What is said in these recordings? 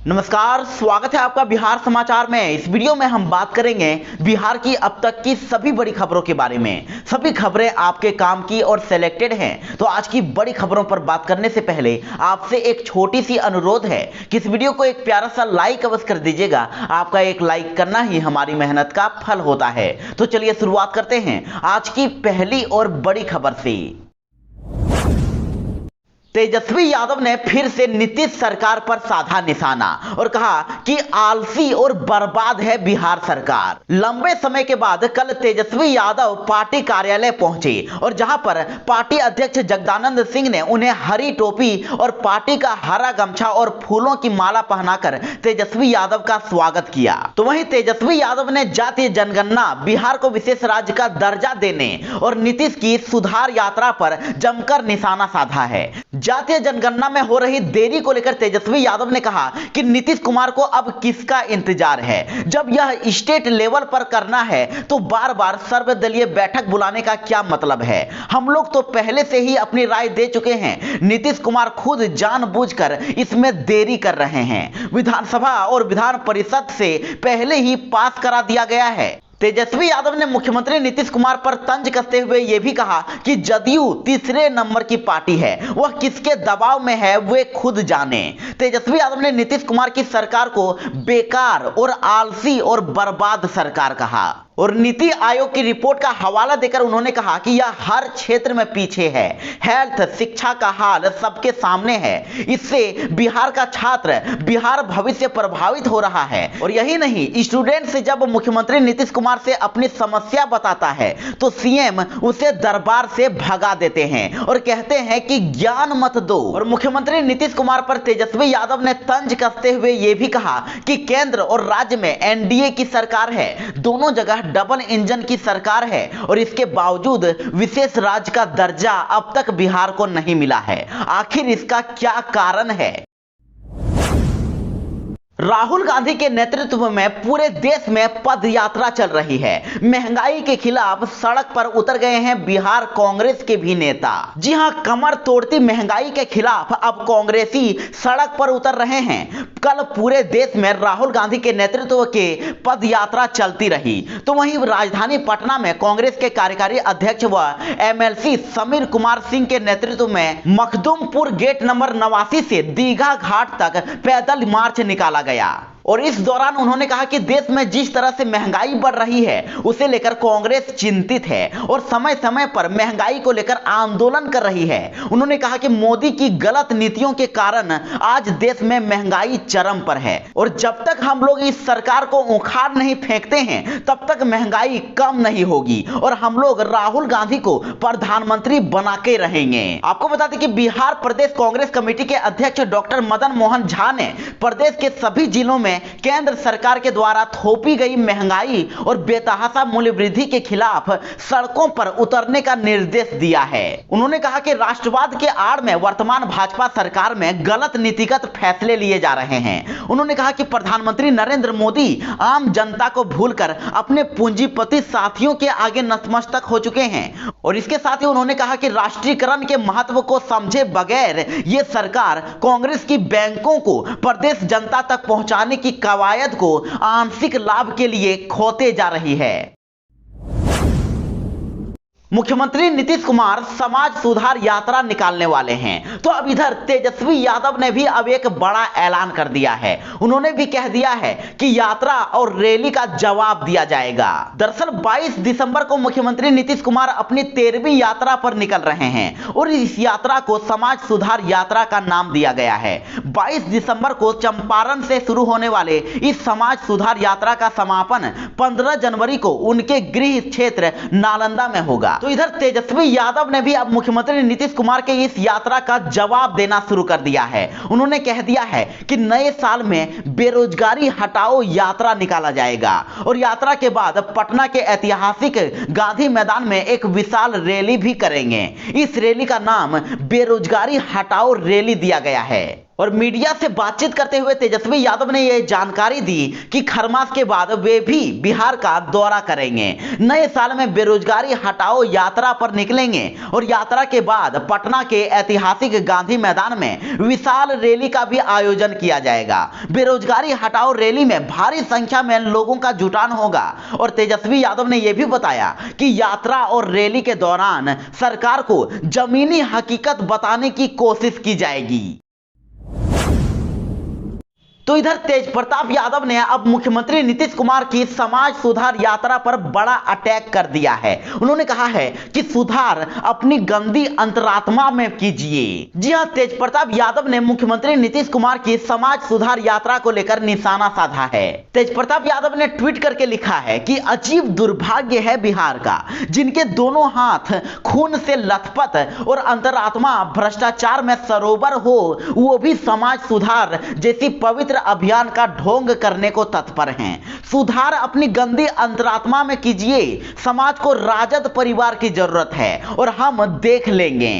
नमस्कार, स्वागत है आपका बिहार समाचार में। इस वीडियो में हम बात करेंगे बिहार की अब तक की सभी बड़ी खबरों के बारे में। सभी खबरें आपके काम की और सिलेक्टेड हैं। तो आज की बड़ी खबरों पर बात करने से पहले आपसे एक छोटी सी अनुरोध है कि इस वीडियो को एक प्यारा सा लाइक अवश्य कर दीजिएगा। आपका एक लाइक करना ही हमारी मेहनत का फल होता है। तो चलिए शुरुआत करते हैं आज की पहली और बड़ी खबर से। तेजस्वी यादव ने फिर से नीतीश सरकार पर साधा निशाना और कहा कि आलसी और बर्बाद है बिहार सरकार। लंबे समय के बाद कल तेजस्वी यादव पार्टी कार्यालय पहुंचे और जहां पर पार्टी अध्यक्ष जगदानंद सिंह ने उन्हें हरी टोपी और पार्टी का हरा गमछा और फूलों की माला पहनाकर तेजस्वी यादव का स्वागत किया। तो वहीं तेजस्वी यादव ने जातीय जनगणना, बिहार को विशेष राज्य का दर्जा देने और नीतीश की सुधार यात्रा पर जमकर निशाना साधा है। जातीय जनगणना में हो रही देरी को लेकर तेजस्वी यादव ने कहा कि नीतीश कुमार को अब किसका इंतजार है। जब यह स्टेट लेवल पर करना है तो बार बार सर्वदलीय बैठक बुलाने का क्या मतलब है। हम लोग तो पहले से ही अपनी राय दे चुके हैं। नीतीश कुमार खुद जानबूझकर इसमें देरी कर रहे हैं। विधानसभा और विधान परिषद से पहले ही पास करा दिया गया है। तेजस्वी यादव ने मुख्यमंत्री नीतीश कुमार पर तंज कसते हुए यह भी कहा कि जदयू तीसरे नंबर की पार्टी है, वह किसके दबाव में है वे खुद जाने। तेजस्वी यादव ने नीतीश कुमार की सरकार को बेकार और आलसी और बर्बाद सरकार कहा और नीति आयोग की रिपोर्ट का हवाला देकर उन्होंने कहा कि यह हर क्षेत्र में पीछे है। हेल्थ, शिक्षा का हाल सबके सामने है। इससे बिहार का छात्र, बिहार भविष्य प्रभावित हो रहा है। और यही नहीं, स्टूडेंट से जब मुख्यमंत्री नीतीश कुमार से अपनी समस्या बताता है तो सीएम उसे दरबार से भगा देते हैं और कहते हैं कि ज्ञान मत दो। और मुख्यमंत्री नीतीश कुमार पर तेजस्वी यादव ने तंज कसते हुए यह भी कहा कि केंद्र और राज्य में एनडीए की सरकार है, दोनों जगह डबल इंजन की सरकार है और इसके बावजूद विशेष राज्य का दर्जा अब तक बिहार को नहीं मिला है। आखिर इसका क्या कारण है। राहुल गांधी के नेतृत्व में पूरे देश में पद यात्रा चल रही है। महंगाई के खिलाफ सड़क पर उतर गए हैं बिहार कांग्रेस के भी नेता। जी हां, कमर तोड़ती महंगाई के खिलाफ अब कांग्रेसी सड़क पर उतर रहे हैं। कल पूरे देश में राहुल गांधी के नेतृत्व के पद यात्रा चलती रही। तो वहीं राजधानी पटना में कांग्रेस के कार्यकारी अध्यक्ष व एमएलसी समीर कुमार सिंह के नेतृत्व में मखदूमपुर गेट नंबर 89 से दीघा घाट तक पैदल मार्च निकाला गया और इस दौरान उन्होंने कहा कि देश में जिस तरह से महंगाई बढ़ रही है उसे लेकर कांग्रेस चिंतित है और समय समय पर महंगाई को लेकर आंदोलन कर रही है। उन्होंने कहा कि मोदी की गलत नीतियों के कारण आज देश में महंगाई चरम पर है और जब तक हम लोग इस सरकार को उखाड़ नहीं फेंकते हैं तब तक महंगाई कम नहीं होगी और हम लोग राहुल गांधी को प्रधानमंत्री बना के रहेंगे। आपको बता दें कि बिहार प्रदेश कांग्रेस कमेटी के अध्यक्ष डॉक्टर मदन मोहन झा ने प्रदेश के सभी जिलों में केंद्र सरकार के द्वारा थोपी गई महंगाई और बेतहाशा मूल्य वृद्धि के खिलाफ सड़कों पर उतरने का निर्देश दिया है। उन्होंने कहा कि राष्ट्रवाद के आड़ में वर्तमान भाजपा सरकार में गलत नीतिगत फैसले लिए जा रहे हैं। उन्होंने कहा कि प्रधानमंत्री नरेंद्र मोदी आम जनता को भूलकर अपने पूंजीपति साथियों के आगे नतमस्तक हो चुके हैं और इसके साथ ही उन्होंने कहा कि राष्ट्रीयकरण के महत्व को समझे बगैर ये सरकार कांग्रेस की बैंकों को प्रदेश जनता तक पहुंचाने की कवायद को आंशिक लाभ के लिए खोते जा रही है। मुख्यमंत्री नीतीश कुमार समाज सुधार यात्रा निकालने वाले हैं। तो अब इधर तेजस्वी यादव ने भी अब एक बड़ा ऐलान कर दिया है। उन्होंने भी कह दिया है कि यात्रा और रैली का जवाब दिया जाएगा। दरअसल 22 दिसंबर को मुख्यमंत्री नीतीश कुमार अपनी 13वीं यात्रा पर निकल रहे हैं और इस यात्रा को समाज सुधार यात्रा का नाम दिया गया है। 22 दिसंबर को चंपारण से शुरू होने वाले इस समाज सुधार यात्रा का समापन 15 जनवरी को उनके गृह क्षेत्र नालंदा में होगा। तो इधर तेजस्वी यादव ने भी अब मुख्यमंत्री नीतीश कुमार के इस यात्रा का जवाब देना शुरू कर दिया है। उन्होंने कह दिया है कि नए साल में बेरोजगारी हटाओ यात्रा निकाला जाएगा और यात्रा के बाद पटना के ऐतिहासिक गांधी मैदान में एक विशाल रैली भी करेंगे। इस रैली का नाम बेरोजगारी हटाओ रैली दिया गया है। और मीडिया से बातचीत करते हुए तेजस्वी यादव ने यह जानकारी दी कि खरमास के बाद वे भी बिहार का दौरा करेंगे। नए साल में बेरोजगारी हटाओ यात्रा पर निकलेंगे और यात्रा के बाद पटना के ऐतिहासिक गांधी मैदान में विशाल रैली का भी आयोजन किया जाएगा। बेरोजगारी हटाओ रैली में भारी संख्या में लोगों का जुटान होगा और तेजस्वी यादव ने यह भी बताया कि यात्रा और रैली के दौरान सरकार को जमीनी हकीकत बताने की कोशिश की जाएगी। तो इधर तेजप्रताप यादव ने अब मुख्यमंत्री नीतीश कुमार की समाज सुधार यात्रा पर बड़ा अटैक कर दिया है। उन्होंने कहा है कि सुधार अपनी गंदी अंतरात्मा में कीजिए। जी हां, तेजप्रताप यादव ने मुख्यमंत्री नीतीश कुमार की समाज सुधार यात्रा को लेकर निशाना साधा है। तेजप्रताप यादव ने ट्वीट करके लिखा है कि अजीब दुर्भाग्य है बिहार का, जिनके दोनों हाथ खून से लथपथ और अंतरात्मा भ्रष्टाचार में सरोवर हो, वो भी समाज सुधार जैसी पवित्र अभियान का ढोंग करने को तत्पर हैं। सुधार अपनी गंदी अंतरात्मा में कीजिए। समाज को राजद परिवार की जरूरत है और हम देख लेंगे।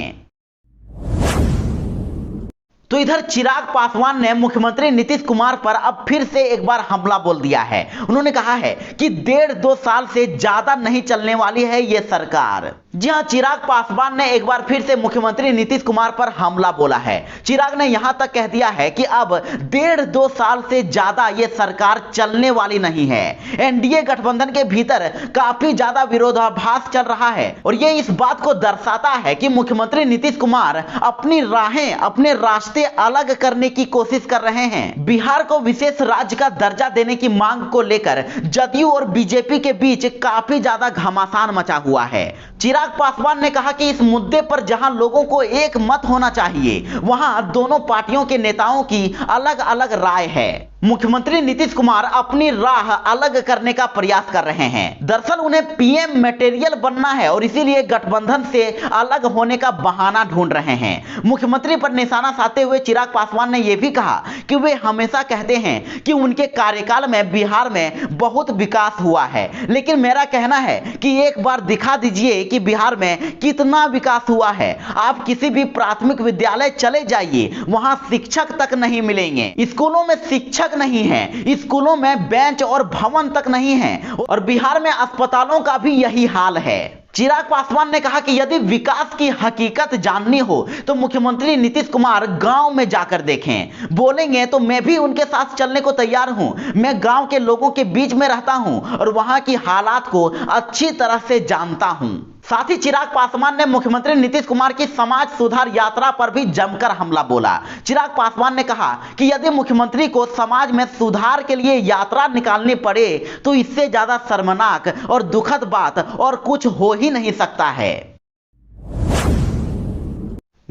तो इधर चिराग पासवान ने मुख्यमंत्री नीतीश कुमार पर अब फिर से एक बार हमला बोल दिया है। उन्होंने कहा है कि 1.5-2 साल से ज्यादा नहीं चलने वाली है ये सरकार। जी हां, चिराग पासवान ने एक बार फिर से मुख्यमंत्री नीतीश कुमार पर हमला बोला है। चिराग ने यहां तक कह दिया है कि अब 1.5-2 साल से ज्यादा ये सरकार चलने वाली नहीं है। एनडीए गठबंधन के भीतर काफी ज्यादा विरोधाभास चल रहा है और ये इस बात को दर्शाता है कि मुख्यमंत्री नीतीश कुमार अपनी राहें, अपने रास्ते अलग करने की कोशिश कर रहे हैं। बिहार को विशेष राज्य का दर्जा देने की मांग को लेकर जदयू और बीजेपी के बीच काफी ज्यादा घमासान मचा हुआ है। चिराग पासवान ने कहा कि इस मुद्दे पर जहां लोगों को एक मत होना चाहिए, वहां दोनों पार्टियों के नेताओं की अलग अलग राय है। मुख्यमंत्री नीतीश कुमार अपनी राह अलग करने का प्रयास कर रहे हैं। दरअसल उन्हें पीएम मटेरियल बनना है और इसीलिए गठबंधन से अलग होने का बहाना ढूंढ रहे हैं। मुख्यमंत्री पर निशाना साधते हुए चिराग पासवान ने यह भी कहा कि वे हमेशा कहते हैं कि उनके कार्यकाल में बिहार में बहुत विकास हुआ है, लेकिन मेरा कहना है कि एक बार दिखा दीजिए कि बिहार में कितना विकास हुआ है। आप किसी भी प्राथमिक विद्यालय चले जाइए, वहां शिक्षक तक नहीं मिलेंगे, स्कूलों में शिक्षक नहीं है, स्कूलों में बेंच और भवन तक नहीं है और बिहार में अस्पतालों का भी यही हाल है। चिराग पासवान ने कहा कि यदि विकास की हकीकत जाननी हो तो मुख्यमंत्री नीतीश कुमार गांव में जाकर देखें। बोलेंगे तो मैं भी उनके साथ चलने को तैयार हूं। मैं गांव के लोगों के बीच में रहता हूं और वहां की हालात को अच्छी तरह से जानता हूं। साथ ही चिराग पासवान ने मुख्यमंत्री नीतीश कुमार की समाज सुधार यात्रा पर भी जमकर हमला बोला। चिराग पासवान ने कहा कि यदि मुख्यमंत्री को समाज में सुधार के लिए यात्रा निकालनी पड़े तो इससे ज्यादा शर्मनाक और दुखद बात और कुछ हो ही नहीं सकता है।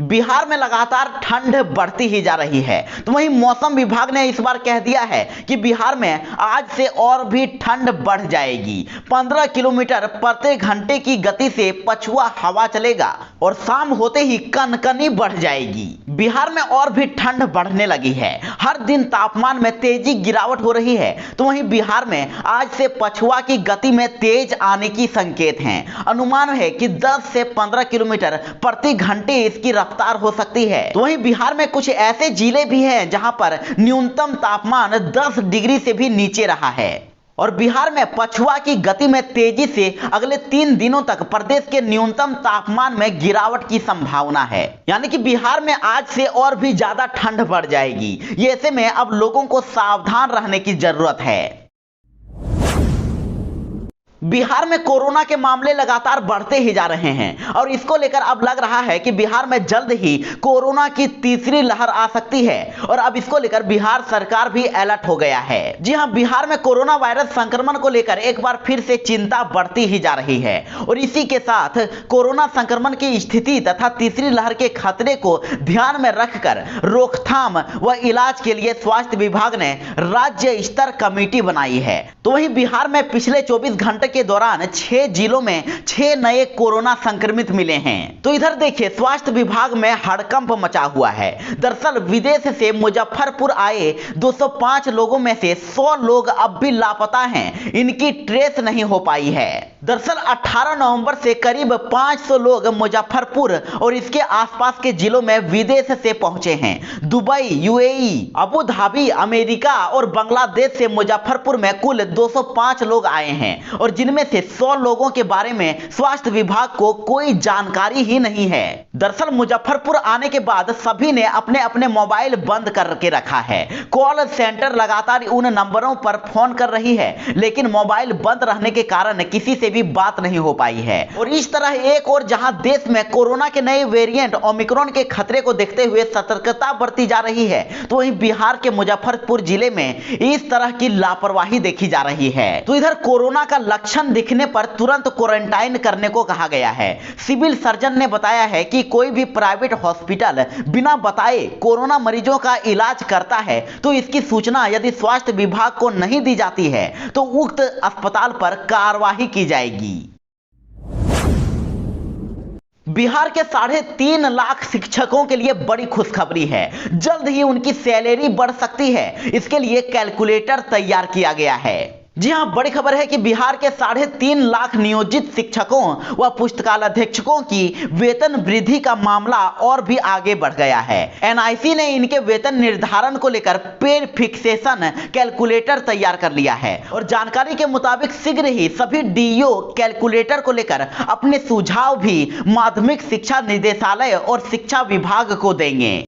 बिहार में लगातार ठंड बढ़ती ही जा रही है, तो वहीं मौसम विभाग ने इस बार कह दिया है कि बिहार में आज से और भी ठंड बढ़ जाएगी। 15 किलोमीटर प्रति घंटे की गति से पछुआ हवा चलेगा और शाम होते ही कनकनी बढ़ जाएगी। बिहार में और भी ठंड बढ़ने लगी है। हर दिन तापमान में तेजी गिरावट हो रही है, तो वहीं बिहार में आज से पछुआ की गति में तेज आने की संकेत हैं। अनुमान है कि 10 से 15 किलोमीटर प्रति घंटे इसकी रफ्तार हो सकती है। तो वहीं बिहार में कुछ ऐसे जिले भी हैं जहां पर न्यूनतम तापमान 10 डिग्री से भी नीचे रहा है और बिहार में पछुआ की गति में तेजी से अगले 3 दिनों तक प्रदेश के न्यूनतम तापमान में गिरावट की संभावना है। यानी कि बिहार में आज से और भी ज्यादा ठंड बढ़ जाएगी। ऐसे में अब लोगों को सावधान रहने की जरूरत है। बिहार में कोरोना के मामले लगातार बढ़ते ही जा रहे हैं और इसको लेकर अब लग रहा है कि बिहार में जल्द ही कोरोना की तीसरी लहर आ सकती है और अब इसको लेकर बिहार सरकार भी अलर्ट हो गया है। जी हां, बिहार में कोरोना वायरस संक्रमण को लेकर एक बार फिर से चिंता बढ़ती ही जा रही है और इसी के साथ कोरोना संक्रमण की स्थिति तथा तीसरी लहर के खतरे को ध्यान में रखकर रोकथाम व इलाज के लिए स्वास्थ्य विभाग ने राज्य स्तर कमेटी बनाई है। तो वहीं बिहार में पिछले 24 घंटे के दौरान 6 जिलों में 6 नए कोरोना संक्रमित मिले हैं। तो इधर देखिए, स्वास्थ्य विभाग में हड़कंप मचा हुआ है। दरअसल विदेश से मुजफ्फरपुर आए 205 लोगों में से 100 लोग अब भी लापता हैं। इनकी ट्रेस नहीं हो पाई है। दरअसल 18 नवंबर से करीब 500 लोग मुजफ्फरपुर और इसके आसपास के जिलों में विदेश से पहुंचे हैं। Dubai, UAE, Abu Dhabi, America और बांग्लादेश से मुजफ्फरपुर में कुल 205 लोग आए हैं और जिनमें से 100 लोगों के बारे में स्वास्थ्य विभाग को कोई जानकारी ही नहीं है। दरअसल मुजफ्फरपुर आने के बाद सभी ने अपने अपने मोबाइल बंद करके रखा है। कॉल सेंटर लगातार उन नंबरों पर फोन कर रही है, लेकिन मोबाइल बंद रहने के कारण किसी से भी बात नहीं हो पाई है। और इस तरह एक और जहां देश में कोरोना के नए वेरिएंट ओमिक्रॉन के खतरे को देखते हुए सतर्कता बरती जा रही है, तो वहीं बिहार के मुजफ्फरपुर जिले में इस तरह की लापरवाही देखी जा रही है। तो इधर कोरोना का लक्षण दिखने पर तुरंत क्वारंटाइन करने को कहा गया है। सिविल सर्जन ने बताया है कि कोई भी प्राइवेट हॉस्पिटल बिना बताए कोरोना मरीजों का इलाज करता है तो इसकी सूचना यदि स्वास्थ्य विभाग को नहीं दी जाती है तो उक्त अस्पताल पर कार्रवाई की जाएगी। बिहार के 3.5 लाख शिक्षकों के लिए बड़ी खुशखबरी है। जल्द ही उनकी सैलरी बढ़ सकती है। इसके लिए कैलकुलेटर तैयार किया गया है। जी हां, बड़ी खबर है कि बिहार के 3.5 लाख नियोजित शिक्षकों व पुस्तकालयाध्यक्षकों की वेतन वृद्धि का मामला और भी आगे बढ़ गया है। एनआईसी ने इनके वेतन निर्धारण को लेकर पे फिक्सेशन कैलकुलेटर तैयार कर लिया है और जानकारी के मुताबिक शीघ्र ही सभी डीईओ कैलकुलेटर को लेकर अपने सुझाव भी माध्यमिक शिक्षा निदेशालय और शिक्षा विभाग को देंगे।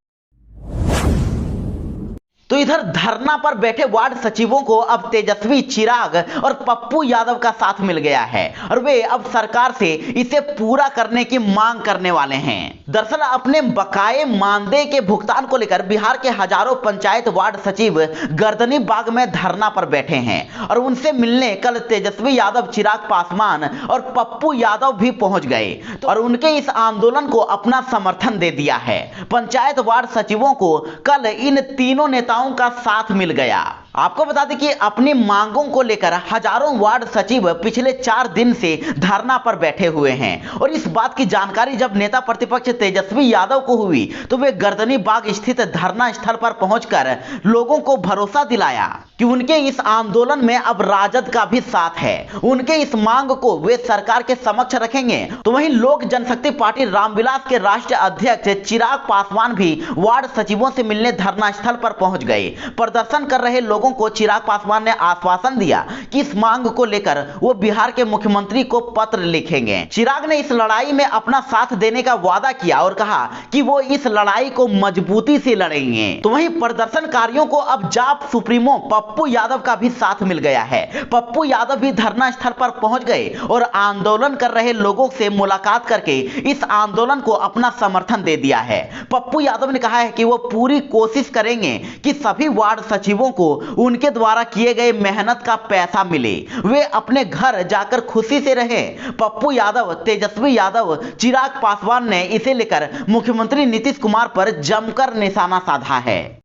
तो इधर धरना पर बैठे वार्ड सचिवों को अब तेजस्वी, चिराग और पप्पू यादव का साथ मिल गया है और वे अब सरकार से इसे पूरा करने की मांग करने वाले हैं। दरअसल अपने बकाये मानदेय के भुगतान को लेकर बिहार के हजारों पंचायत वार्ड सचिव गर्दनी बाग में धरना पर बैठे हैं और उनसे मिलने कल तेजस्वी यादव, चिराग पासवान और पप्पू यादव भी पहुंच गए और उनके इस आंदोलन को अपना समर्थन दे दिया है। पंचायत वार्ड सचिवों को कल इन तीनों नेताओं का साथ मिल गया। आपको बता दें कि अपनी मांगों को लेकर हजारों वार्ड सचिव पिछले 4 दिन से धरना पर बैठे हुए हैं और इस बात की जानकारी जब नेता प्रतिपक्ष तेजस्वी यादव को हुई तो वे गर्दनी बाग स्थित धरना स्थल पर पहुंचकर लोगों को भरोसा दिलाया कि उनके इस आंदोलन में अब राजद का भी साथ है। उनके इस मांग को वे सरकार के समक्ष रखेंगे। तो वहीं लोक जनशक्ति पार्टी रामविलास के राष्ट्रीय अध्यक्ष चिराग पासवान भी वार्ड सचिवों से मिलने धरना स्थल पर पहुंच गए। प्रदर्शन कर रहे लोगों को चिराग पासवान ने आश्वासन दिया कि इस मांग को लेकर वो बिहार के मुख्यमंत्री को पत्र लिखेंगे। चिराग ने इस लड़ाई में अपना साथ देने का वादा किया और कहा कि वो इस लड़ाई को मजबूती से लड़ेंगे। तो वहीं प्रदर्शनकारियों को अब जाप सुप्रीमो पप्पू यादव का भी साथ मिल गया है। पप्पू यादव भी धरना स्थल पर पहुंच गए और आंदोलन कर रहे लोगों से मुलाकात करके इस आंदोलन को अपना समर्थन दे दिया है। पप्पू यादव ने कहा है कि वो पूरी कोशिश करेंगे कि सभी वार्ड सचिवों को उनके द्वारा किए गए मेहनत का पैसा मिले, वे अपने घर जाकर खुशी से रहें। पप्पू यादव, तेजस्वी यादव, चिराग पासवान ने इसे लेकर मुख्यमंत्री नीतीश कुमार पर जमकर निशाना साधा है।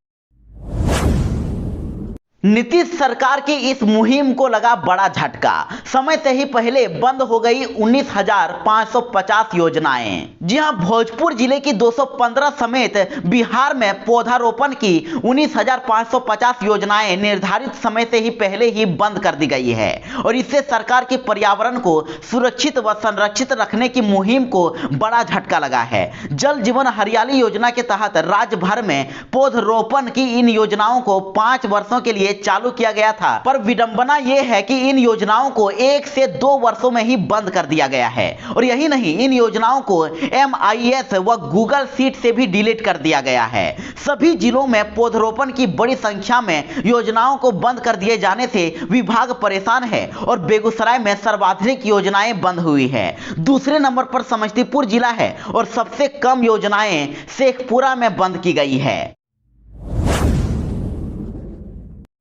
नीतीश सरकार की इस मुहिम को लगा बड़ा झटका। समय से ही पहले बंद हो गई 19,550 योजनाएं। जी हां, भोजपुर जिले की 215 समेत बिहार में पौधारोपण की 19,550 योजनाएं निर्धारित समय से ही पहले ही बंद कर दी गई है और इससे सरकार की पर्यावरण को सुरक्षित व संरक्षित रखने की मुहिम को बड़ा झटका लगा है। जल जीवन हरियाली योजना के तहत राज्य भर में पौधरोपण की इन योजनाओं को 5 वर्षों के लिए चालू किया गया था, पर विडंबना यह है कि इन योजनाओं को 1 से 2 वर्षों में ही बंद कर दिया गया है और यही नहीं, इन योजनाओं को MIS व गूगल शीट से भी डिलीट कर दिया गया है। सभी जिलों में पौधरोपण की बड़ी संख्या में योजनाओं को बंद कर दिए जाने से विभाग परेशान है और बेगूसराय में सर्वाधिक योजनाएं बंद हुई है। दूसरे नंबर पर समस्तीपुर जिला है और सबसे कम योजनाएं शेखपुरा में बंद की गई है।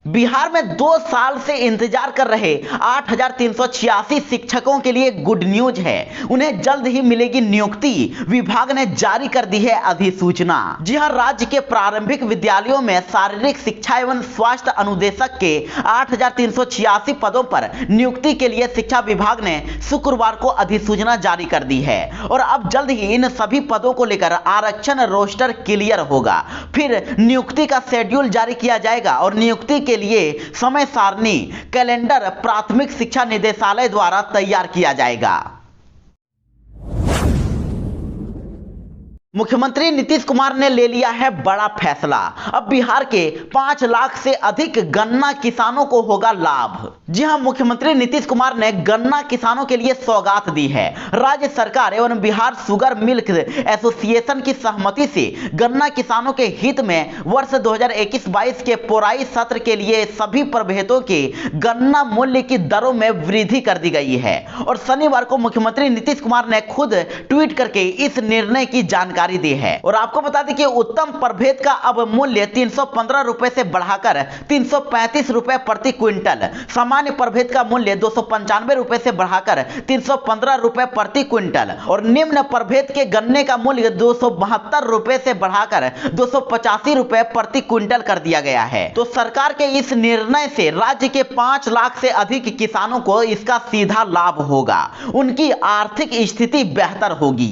बिहार में 2 साल से इंतजार कर रहे 8,386 शिक्षकों के लिए गुड न्यूज है। उन्हें जल्द ही मिलेगी नियुक्ति। विभाग ने जारी कर दी है अधिसूचना। जी हां, राज्य के प्रारंभिक विद्यालयों में शारीरिक शिक्षा एवं स्वास्थ्य अनुदेशक के 8,386 पदों पर नियुक्ति के लिए शिक्षा विभाग ने शुक्रवार को अधिसूचना जारी कर दी है और अब जल्द ही इन सभी पदों को लेकर आरक्षण रोस्टर क्लियर होगा। फिर नियुक्ति का शेड्यूल जारी किया जाएगा और नियुक्ति के के लिए समय सारणी कैलेंडर प्राथमिक शिक्षा निदेशालय द्वारा तैयार किया जाएगा। मुख्यमंत्री नीतीश कुमार ने ले लिया है बड़ा फैसला। अब बिहार के 5 लाख से अधिक गन्ना किसानों को होगा लाभ। जी हां, मुख्यमंत्री नीतीश कुमार ने गन्ना किसानों के लिए सौगात दी है। राज्य सरकार एवं बिहार शुगर मिल्क एसोसिएशन की सहमति से गन्ना किसानों के हित में वर्ष 2021-22 के पोराई सत्र के लिए सभी प्रभेदों के गन्ना मूल्य की दरों में वृद्धि कर दी गई है। और शनिवार को मुख्यमंत्री नीतीश कुमार ने खुद ट्वीट करके इस निर्णय की जानकारी दी है। और आपको बता दें कि उत्तम प्रभेद का अब मूल्य 315 रुपए से बढ़ाकर 335 रुपए प्रति क्विंटल, सामान्य प्रभेद का मूल्य 295 रुपए से बढ़ाकर 315 रुपए प्रति क्विंटल और निम्न प्रभेद के गन्ने का मूल्य 272 रुपए से बढ़ाकर 285 रुपए प्रति क्विंटल कर दिया गया है। तो सरकार के इस निर्णय से राज्य के 5 लाख से अधिक किसानों को इसका सीधा लाभ होगा, उनकी आर्थिक स्थिति बेहतर होगी।